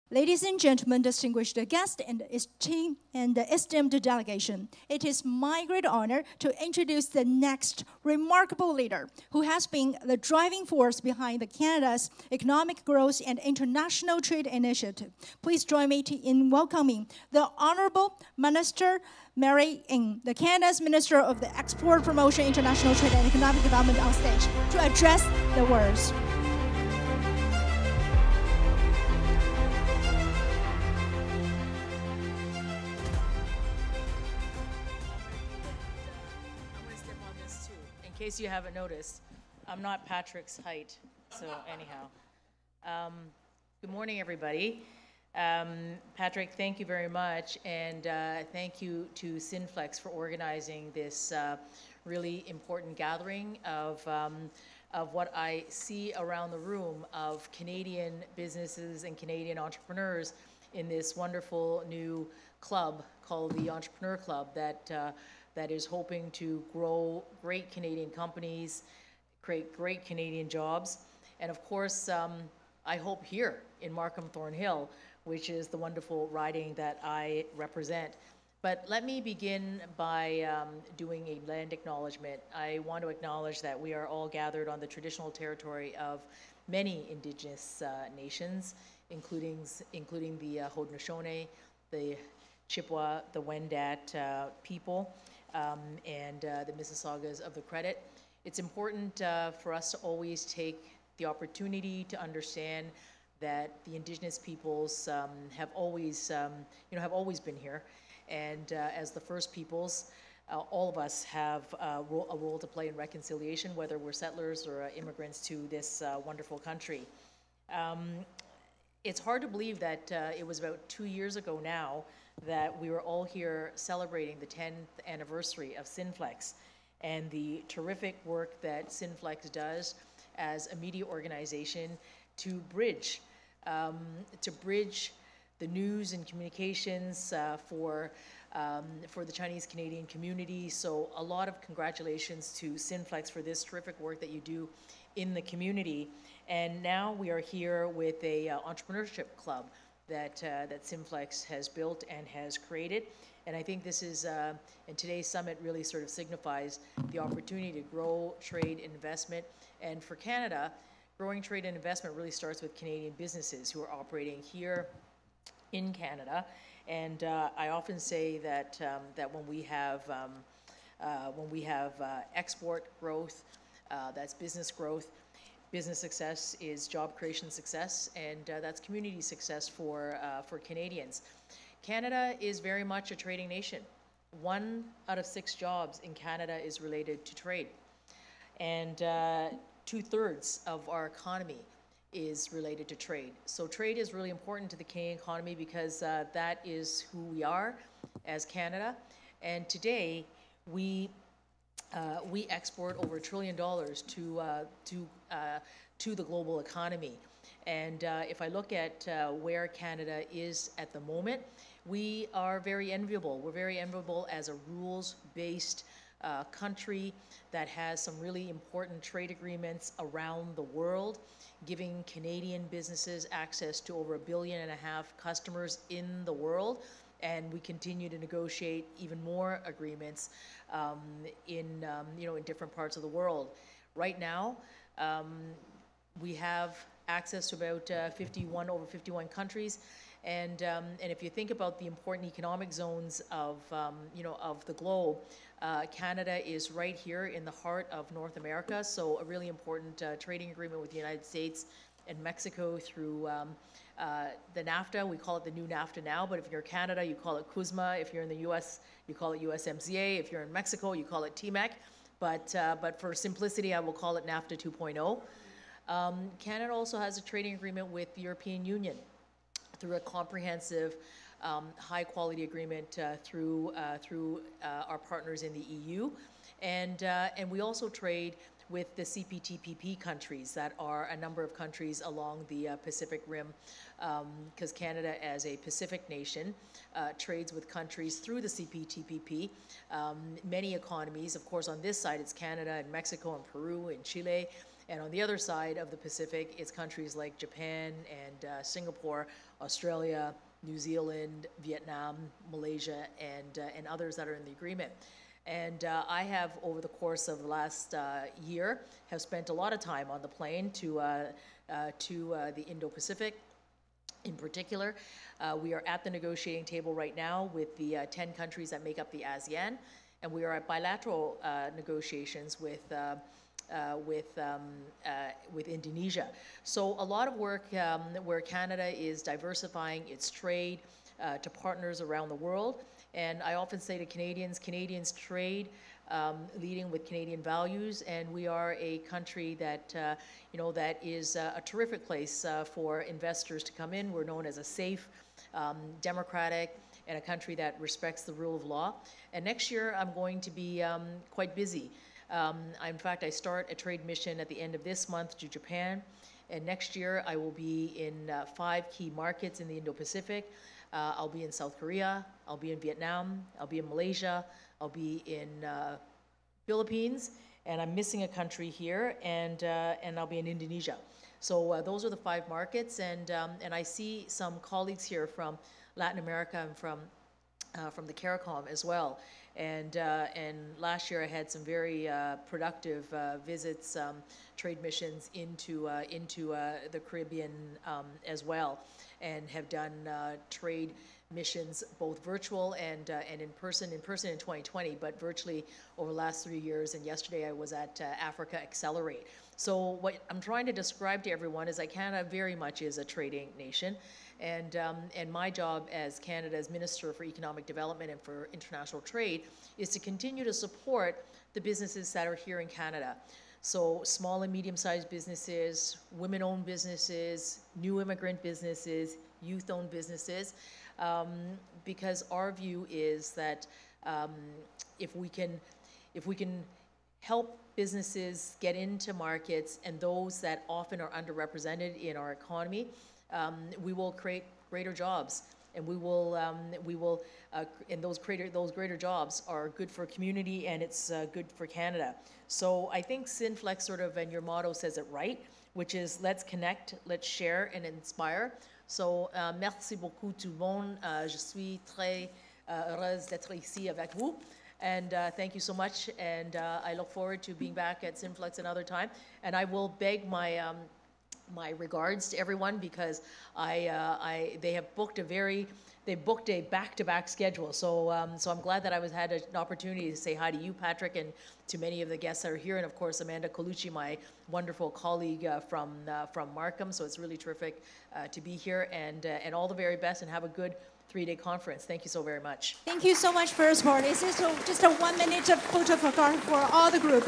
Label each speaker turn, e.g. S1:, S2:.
S1: Ladies and gentlemen, distinguished guests and esteemed delegation, it is my great honor to introduce the next remarkable leader who has been the driving force behind Canada's economic growth and international trade initiative. Please join me in welcoming the Honorable Minister Mary, the Canada's Minister of the Export Promotion, International Trade and Economic Development on stage to address the words.
S2: In case you haven't noticed, I'm not Patrick's height, so anyhow. Good morning, everybody. Patrick, thank you very much, and thank you to Sinflex for organizing this really important gathering of what I see around the room of Canadian businesses and Canadian entrepreneurs in this wonderful new club called the Entrepreneur Club that is hoping to grow great Canadian companies, create great Canadian jobs, and of course, I hope here in Markham Thornhill, which is the wonderful riding that I represent. But let me begin by doing a land acknowledgement. I want to acknowledge that we are all gathered on the traditional territory of many Indigenous nations, including the Haudenosaunee, the Chippewa, the Wendat people, and the Mississaugas of the Credit. It's important for us to always take the opportunity to understand that the Indigenous peoples have always been here, and as the first peoples, all of us have a role to play in reconciliation, whether we're settlers or immigrants to this wonderful country. It's hard to believe that it was about 2 years ago now that we were all here celebrating the 10th anniversary of Sinflex and the terrific work that Sinflex does as a media organization to bridge the news and communications for the Chinese Canadian community. So a lot of congratulations to Sinflex for this terrific work that you do in the community. And now we are here with a entrepreneurship club that Sinflex has built and has created. And I think this is, and today's summit really sort of signifies the opportunity to grow trade and investment. And for Canada, growing trade and investment really starts with Canadian businesses who are operating here in Canada. And I often say that when we have export growth, that's business growth. Business success is job creation success, and that's community success for Canadians. Canada is very much a trading nation. 1 out of 6 jobs in Canada is related to trade, and 2/3 of our economy is related to trade. So trade is really important to the Canadian economy because that is who we are as Canada. And today we export over $1 trillion to the global economy. And if I look at where Canada is at the moment, we are very enviable. We're very enviable as a rules-based country that has some really important trade agreements around the world, giving Canadian businesses access to over 1.5 billion customers in the world. And we continue to negotiate even more agreements in different parts of the world. Right now, we have access to about over 51 countries, and if you think about the important economic zones of the globe, Canada is right here in the heart of North America. So a really important trading agreement with the United States and Mexico through the NAFTA. We call it the new NAFTA now, but if you're Canada, you call it CUSMA. If you're in the US, you call it USMCA. If you're in Mexico, you call it TMEC. But for simplicity, I will call it NAFTA 2.0. Canada also has a trading agreement with the European Union through a comprehensive, high-quality agreement through our partners in the EU. And we also trade with the CPTPP countries that are a number of countries along the Pacific Rim, because Canada, as a Pacific nation, trades with countries through the CPTPP. Many economies, of course, on this side it's Canada and Mexico and Peru and Chile, And on the other side of the Pacific, it's countries like Japan and Singapore, Australia, New Zealand, Vietnam, Malaysia, and others that are in the agreement. And I have, over the course of the last year, have spent a lot of time on the plane to the Indo-Pacific. In particular, we are at the negotiating table right now with the 10 countries that make up the ASEAN, and we are at bilateral negotiations with Indonesia. So a lot of work where Canada is diversifying its trade to partners around the world. And I often say to Canadians trade leading with Canadian values, and we are a country that that is a terrific place for investors to come in. We're known as a safe, democratic, and a country that respects the rule of law. And next year, I'm going to be quite busy. In fact, I start a trade mission at the end of this month to Japan, and next year I will be in 5 key markets in the Indo-Pacific. I'll be in South Korea, I'll be in Vietnam, I'll be in Malaysia, I'll be in Philippines, and I'm missing a country here, and I'll be in Indonesia. So those are the 5 markets, and I see some colleagues here from Latin America and from the CARICOM as well. And last year I had some very productive visits, trade missions into the Caribbean as well, and have done trade missions, both virtual and in person in 2020, but virtually over the last 3 years. And yesterday I was at Africa Accelerate. So what I'm trying to describe to everyone is that Canada very much is a trading nation. And my job as Canada's Minister for Economic Development and for International Trade is to continue to support the businesses that are here in Canada. So small and medium-sized businesses, women-owned businesses, new immigrant businesses, youth-owned businesses, because our view is that if we can help businesses get into markets, and those that often are underrepresented in our economy, we will create greater jobs, and and those greater jobs are good for community, and it's good for Canada. So I think Sinflex sort of, and your motto says it right, which is let's connect, let's share, and inspire. So merci beaucoup tout le monde. Je suis très heureuse d'être ici avec vous. And thank you so much, and I look forward to being back at Sinflex another time. And I will beg my my regards to everyone, because they have booked a back-to-back schedule. So I'm glad that I had an opportunity to say hi to you, Patrick, and to many of the guests that are here, and of course Amanda Colucci, my wonderful colleague from Markham. So it's really terrific to be here, and all the very best, and have a good 3-day conference. Thank you so very much.
S1: Thank you so much, First Party. This is just a 1 minute of photo for all the group.